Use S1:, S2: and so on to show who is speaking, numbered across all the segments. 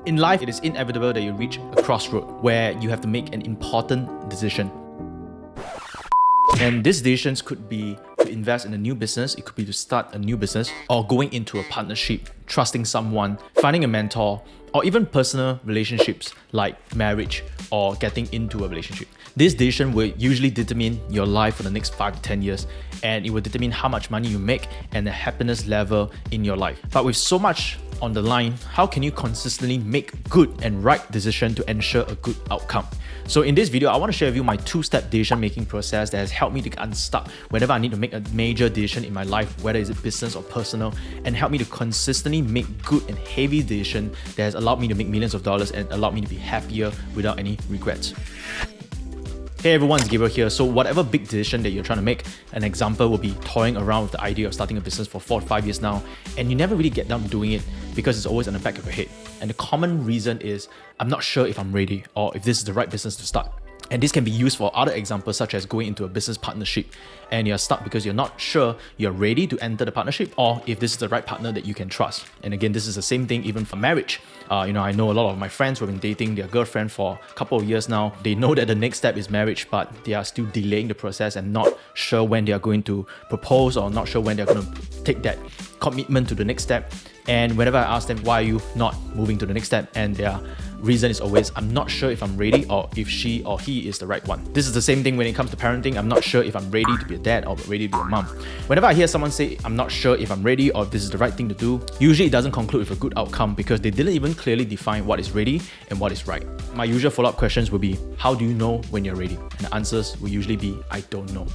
S1: In life, it is inevitable that you reach a crossroad where you have to make an important decision. And these decisions could be to invest in a new business, it could be to start a new business, or going into a partnership, trusting someone, finding a mentor, or even personal relationships like marriage or getting into a relationship. This decision will usually determine your life for the next 5 to 10 years, and it will determine how much money you make and the happiness level in your life. But with so much on the line, how can you consistently make good and right decisions to ensure a good outcome? So in this video, I want to share with you my 2-step decision making process that has helped me to get unstuck whenever I need to make a major decision in my life, whether it's business or personal, and help me to consistently make good and heavy decisions that has allowed me to make millions of dollars and allowed me to be happier without any regrets. Hey everyone, it's Gabriel here. So whatever big decision that you're trying to make, an example will be toying around with the idea of starting a business for 4 to 5 years now, and you never really get down to doing it because it's always on the back of your head. And the common reason is, I'm not sure if I'm ready or if this is the right business to start. And this can be used for other examples such as going into a business partnership and you're stuck because you're not sure you're ready to enter the partnership or if this is the right partner that you can trust. And again, this is the same thing even for marriage. I know a lot of my friends who have been dating their girlfriend for a couple of years now. They know that the next step is marriage, but they are still delaying the process and not sure when they are going to propose or not sure when they're going to take that commitment to the next step. And whenever I ask them, why are you not moving to the next step? And their reason is always, I'm not sure if I'm ready or if she or he is the right one. This is the same thing when it comes to parenting. I'm not sure if I'm ready to be a dad or ready to be a mom. Whenever I hear someone say, I'm not sure if I'm ready or if this is the right thing to do, usually it doesn't conclude with a good outcome because they didn't even clearly define what is ready and what is right. My usual follow-up questions will be, how do you know when you're ready? And the answers will usually be, I don't know.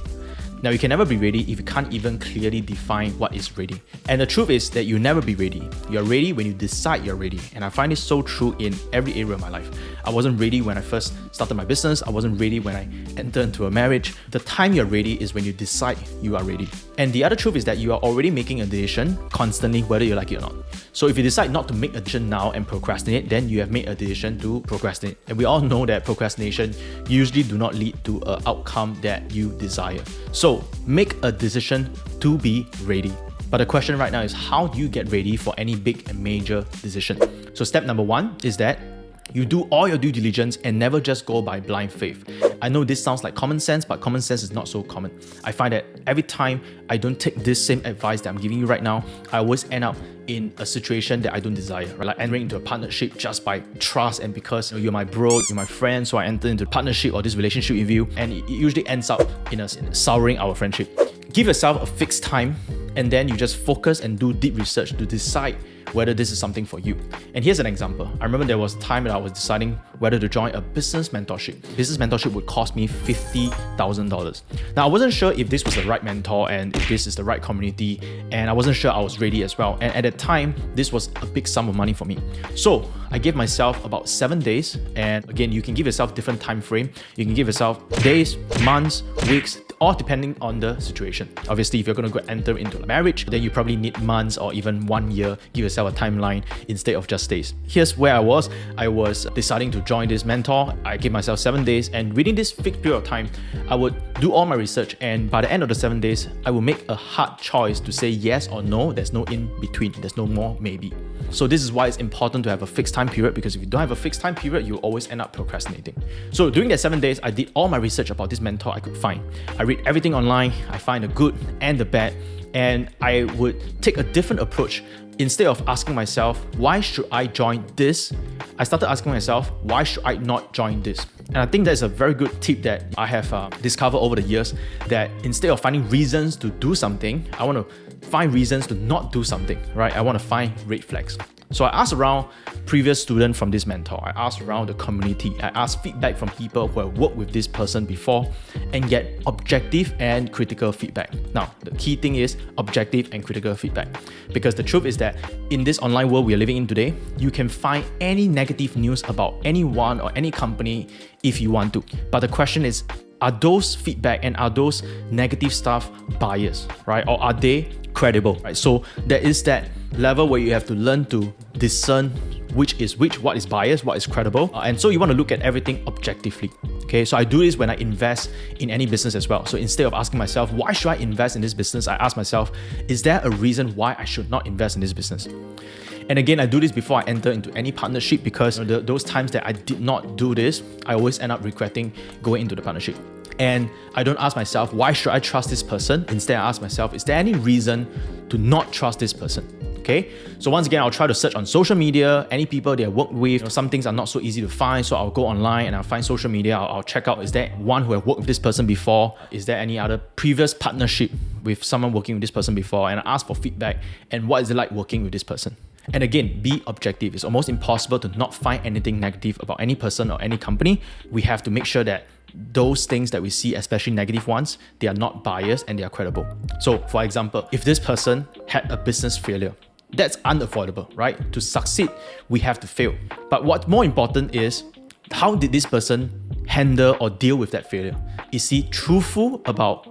S1: Now, you can never be ready if you can't even clearly define what is ready. And the truth is that you'll never be ready. You're ready when you decide you're ready. And I find this so true in every area of my life. I wasn't ready when I first started my business. I wasn't ready when I entered into a marriage. The time you're ready is when you decide you are ready. And the other truth is that you are already making a decision constantly, whether you like it or not. So if you decide not to make a decision now and procrastinate, then you have made a decision to procrastinate. And we all know that procrastination usually do not lead to an outcome that you desire. So make a decision to be ready. But the question right now is, how do you get ready for any big and major decision? So step number 1 is that you do all your due diligence and never just go by blind faith. I know this sounds like common sense, but common sense is not so common. I find that every time I don't take this same advice that I'm giving you right now, I always end up in a situation that I don't desire, right? Like entering into a partnership just by trust and because you're my bro, you're my friend, so I enter into a partnership or this relationship with you, and it usually ends up in souring our friendship. Give yourself a fixed time and then you just focus and do deep research to decide whether this is something for you. And here's an example. I remember there was a time that I was deciding whether to join a business mentorship. Business mentorship would cost me $50,000. Now, I wasn't sure if this was the right mentor and if this is the right community, and I wasn't sure I was ready as well. And at that time, this was a big sum of money for me. So I gave myself about 7 days. And again, you can give yourself different time frame. You can give yourself days, months, weeks, or depending on the situation. Obviously, if you're going to go enter into a marriage, then you probably need months or even 1 year. Give yourself a timeline instead of just days. Here's where I was. I was deciding to join this mentor. I gave myself 7 days, and within this fixed period of time, I would do all my research, and by the end of the 7 days, I will make a hard choice to say yes or no. There's no in between. There's no more maybe. So this is why it's important to have a fixed time period, because if you don't have a fixed time period, you always end up procrastinating. So during that 7 days, I did all my research about this mentor I could find. I read everything online. I find the good and the bad, and I would take a different approach. Instead of asking myself, why should I join this? I started asking myself, why should I not join this? And I think that's a very good tip that I have discovered over the years, that instead of finding reasons to do something, I want to find reasons to not do something, right? I want to find red flags. So I asked around previous students from this mentor. I asked around the community. I asked feedback from people who have worked with this person before and get objective and critical feedback. Now, the key thing is objective and critical feedback, because the truth is that in this online world we are living in today, you can find any negative news about anyone or any company if you want to. But the question is, are those feedback and are those negative stuff biased, right? Or are they credible, right? So there is that level where you have to learn to discern which is which, what is biased, what is credible. And so you want to look at everything objectively. Okay, so I do this when I invest in any business as well. So instead of asking myself, why should I invest in this business? I ask myself, is there a reason why I should not invest in this business? And again, I do this before I enter into any partnership because those times that I did not do this, I always end up regretting going into the partnership. And I don't ask myself, why should I trust this person? Instead, I ask myself, is there any reason to not trust this person? Okay, so once again, I'll try to search on social media, any people that I work with. Some things are not so easy to find, so I'll go online and I'll find social media. I'll check out, is there one who have worked with this person before? Is there any other previous partnership with someone working with this person before? And I ask for feedback and what is it like working with this person? And again, be objective. It's almost impossible to not find anything negative about any person or any company. We have to make sure that those things that we see, especially negative ones, they are not biased and they are credible. So for example, if this person had a business failure, that's unavoidable, right? To succeed, we have to fail. But what's more important is, how did this person handle or deal with that failure? Is he truthful about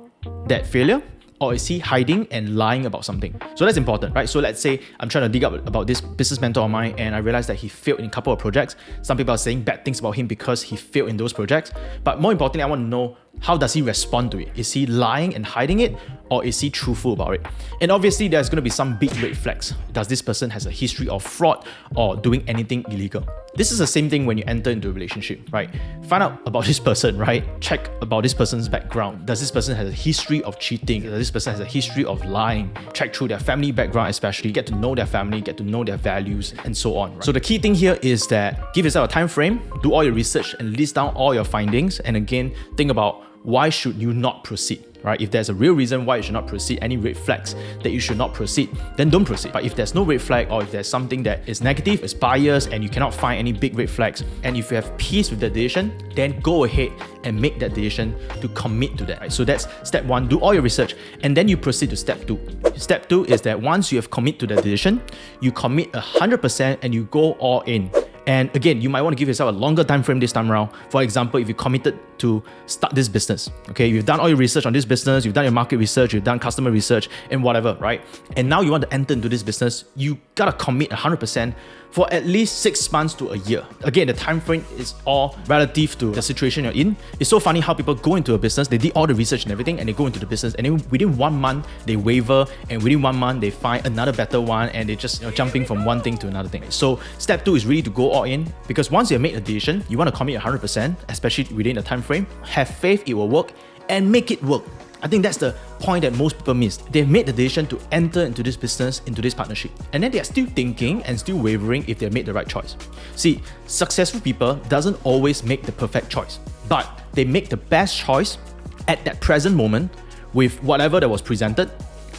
S1: that failure? Or is he hiding and lying about something? So that's important, right? So let's say I'm trying to dig up about this business mentor of mine and I realized that he failed in a couple of projects. Some people are saying bad things about him because he failed in those projects. But more importantly, I want to know, how does he respond to it? Is he lying and hiding it? Or is he truthful about it? And obviously, there's going to be some big red flags. Does this person has a history of fraud or doing anything illegal? This is the same thing when you enter into a relationship, right? Find out about this person, right? Check about this person's background. Does this person has a history of cheating? Does this person has a history of lying? Check through their family background especially. Get to know their family, get to know their values, and so on. Right? So the key thing here is that give yourself a time frame, do all your research and list down all your findings. And again, think about why should you not proceed, right? If there's a real reason why you should not proceed, any red flags that you should not proceed, then don't proceed. But if there's no red flag, or if there's something that is negative, is biased, and you cannot find any big red flags, and if you have peace with the decision, then go ahead and make that decision to commit to that, right? So that's step one, do all your research, and then you proceed to step two. Step two is that once you have committed to the decision, you commit 100% and you go all in. And again, you might want to give yourself a longer time frame this time around. For example, if you committed to start this business, okay, you've done all your research on this business, you've done your market research, you've done customer research and whatever, right? And now you want to enter into this business, you gotta commit 100% for at least 6 months to a year. Again, the time frame is all relative to the situation you're in. It's so funny how people go into a business, they did all the research and everything, and they go into the business, and then within 1 month they waver, and within 1 month they find another better one, and they just jumping from one thing to another thing. So step two is really to go all in, because once you have made a decision, you want to commit 100%, especially within the time frame. Have faith it will work and make it work. I think that's the point that most people miss. They've made the decision to enter into this business, into this partnership, and then they're still thinking and still wavering if they made the right choice. See, successful people doesn't always make the perfect choice, but they make the best choice at that present moment with whatever that was presented,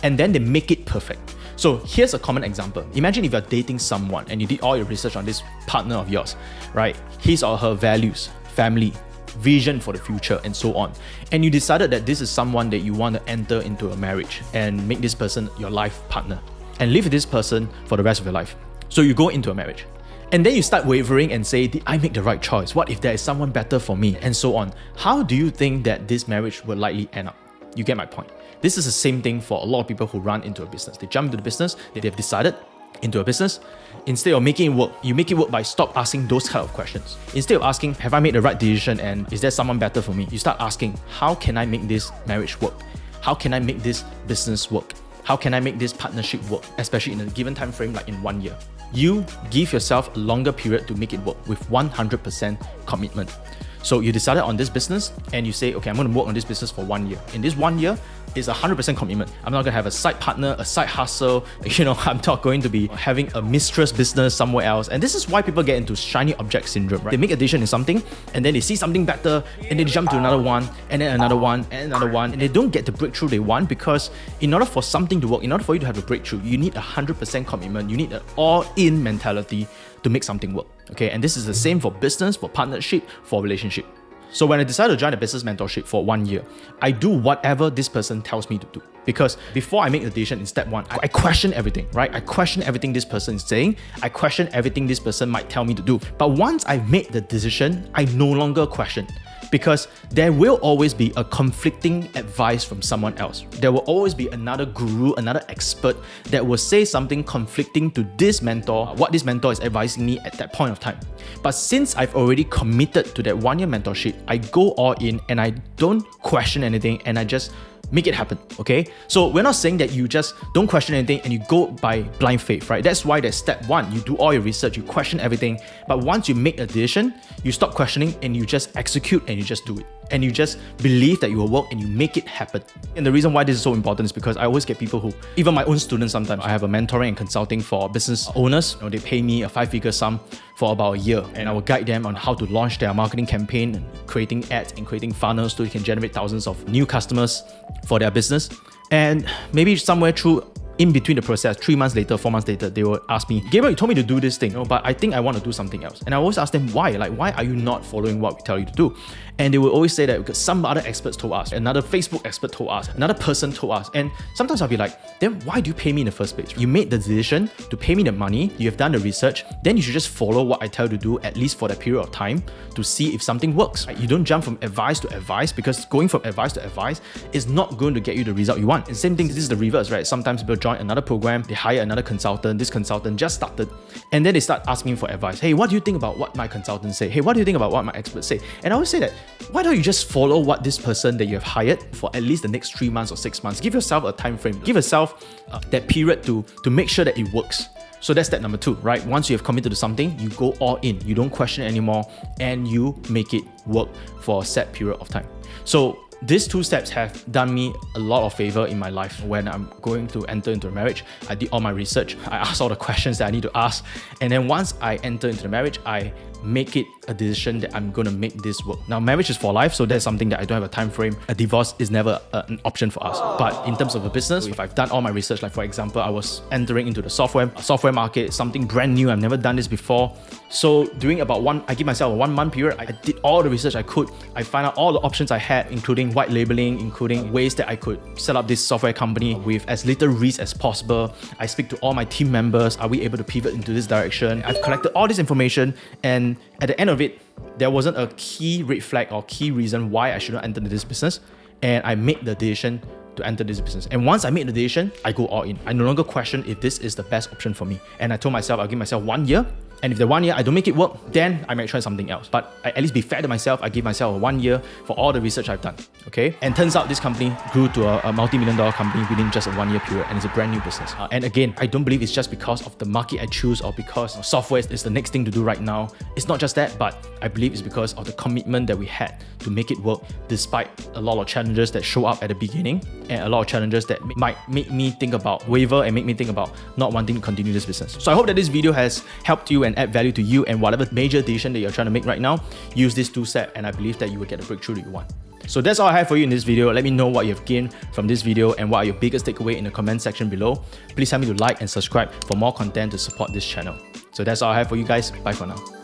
S1: and then they make it perfect. So here's a common example. Imagine if you're dating someone and you did all your research on this partner of yours, right? His or her values, family, vision for the future, and so on. And you decided that this is someone that you want to enter into a marriage and make this person your life partner and live with this person for the rest of your life. So you go into a marriage. And then you start wavering and say, did I make the right choice? What if there is someone better for me? And so on. How do you think that this marriage will likely end up? You get my point. This is the same thing for a lot of people who run into a business. They jump into the business, they've decided into a business. Instead of making it work, you make it work by stop asking those kind of questions. Instead of asking, have I made the right decision and is there someone better for me? You start asking, how can I make this marriage work? How can I make this business work? How can I make this partnership work? Especially in a given time frame like in 1 year. You give yourself a longer period to make it work with 100% commitment. So you decided on this business and you say, okay, I'm going to work on this business for 1 year. In this 1 year, it's 100% commitment. I'm not going to have a side partner, a side hustle. I'm not going to be having a mistress business somewhere else. And this is why people get into shiny object syndrome, right? They make a decision in something and then they see something better and they jump to another one and then another one and another one. And they don't get the breakthrough they want, because in order for something to work, in order for you to have a breakthrough, you need 100% commitment. You need an all-in mentality to make something work. Okay, and this is the same for business, for partnership, for relationship. So when I decided to join a business mentorship for 1 year, I do whatever this person tells me to do. Because before I make the decision in step one, I question everything, right? I question everything this person is saying. I question everything this person might tell me to do. But once I've made the decision, I no longer question. Because there will always be a conflicting advice from someone else. There will always be another guru, another expert that will say something conflicting to this mentor, what this mentor is advising me at that point of time. But since I've already committed to that 1 year mentorship, I go all in and I don't question anything and I just make it happen, okay? So we're not saying that you just don't question anything and you go by blind faith, right? That's why there's step one. You do all your research, you question everything, but once you make a decision, you stop questioning and you just execute and you just do it. And you just believe that you will work and you make it happen. And the reason why this is so important is because I always get people who, even my own students sometimes, I have a mentoring and consulting for business owners. They pay me a 5-figure sum for about a year, and I will guide them on how to launch their marketing campaign, and creating ads and creating funnels so you can generate thousands of new customers for their business. And maybe somewhere through in between the process, 3 months later, 4 months later, they will ask me, Gabriel, you told me to do this thing, but I think I want to do something else. And I always ask them why? Like, why are you not following what we tell you to do? And they will always say that because some other experts told us, another Facebook expert told us, another person told us. And sometimes I'll be like, then why do you pay me in the first place? You made the decision to pay me the money, you have done the research, then you should just follow what I tell you to do, at least for that period of time, to see if something works. You don't jump from advice to advice, because going from advice to advice is not going to get you the result you want. And same thing, this is the reverse, right? Sometimes people join another program, they hire another consultant, this consultant just started, and then they start asking for advice. Hey, what do you think about what my consultants say? Hey, what do you think about what my experts say? And I always say that, why don't you just follow what this person that you have hired for at least the next 3 months or 6 months? Give yourself a time frame, give yourself that period to make sure that it works. So that's step number 2, right? Once you have committed to something, you go all in, you don't question it anymore, and you make it work for a set period of time. So these 2 steps have done me a lot of favor in my life. When I'm going to enter into a marriage, I did all my research, I asked all the questions that I need to ask, and then once I enter into the marriage, I make it a decision that I'm going to make this work. Now, marriage is for life, so that's something that I don't have a time frame. A divorce is never an option for us. But in terms of a business, if I've done all my research, like for example, I was entering into the software market, something brand new, I've never done this before. So during about I give myself a 1 month period, I did all the research I could. I found out all the options I had, including white labeling, including ways that I could set up this software company with as little risk as possible. I speak to all my team members. Are we able to pivot into this direction? I've collected all this information, and at the end of it, there wasn't a key red flag or key reason why I shouldn't enter this business. And I made the decision to enter this business. And once I made the decision, I go all in. I no longer question if this is the best option for me. And I told myself, I'll give myself 1 year. And if the 1 year I don't make it work, then I might try something else. But I at least be fair to myself. I give myself a 1 year for all the research I've done. Okay. And turns out this company grew to a multi-million-dollar company within just a 1 year period, and it's a brand new business. And again, I don't believe it's just because of the market I choose or because software is the next thing to do right now. It's not just that, but I believe it's because of the commitment that we had to make it work, despite a lot of challenges that show up at the beginning, and a lot of challenges that might make me think about waver and make me think about not wanting to continue this business. So I hope that this video has helped you and add value to you, and whatever major decision that you're trying to make right now, use these 2 steps, and I believe that you will get the breakthrough that you want. So that's all I have for you in this video. Let me know what you have gained from this video and what are your biggest takeaway in the comment section below. Please help me to like and subscribe for more content to support this channel. So that's all I have for you guys. Bye for now.